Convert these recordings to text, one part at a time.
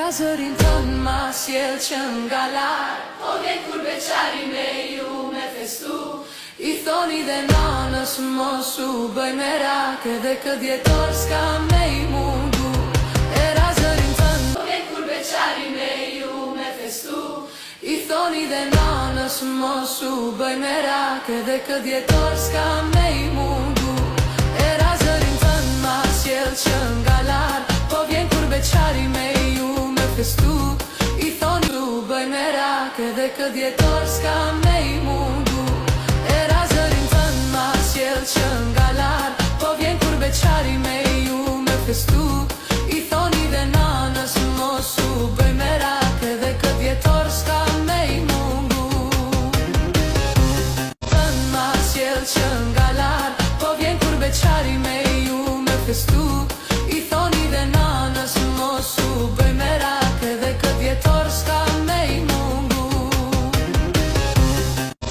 zërin tën ma sjell që nga larg, po vjen kur beqari me ju me festu. I thoni dhe nanës mos u bëj merak, edhe këtë djetor s'ka me I mundu. Era zërin tën, po vjen kur beqari me ju me festu. I thoni dhe nanës mos u bëj merak, edhe këtë djetor s'ka me I mundu. Era zërin tën ma sjell që nga larg, po vjen kur beqari me ju me festu. I thoni u bëj merak, edhe këtë djetor s'ka me I mundu. Era zërin tën ma sjell që nga larg, po vjen kur beqari me ju me festu. I thoni dhe nanës mos u bëj merak, edhe këtë djetor s'ka me I mundu. Tën ma sjell që nga larg, po vjen kur beqari me ju me festu. I thoni dhe nanës mos u bëj merak, edhe këtë djetor s'ka me I mundu.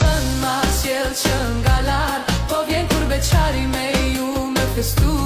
Tën ma sjell që nga larg, po vjen kur beqari me ju me festu.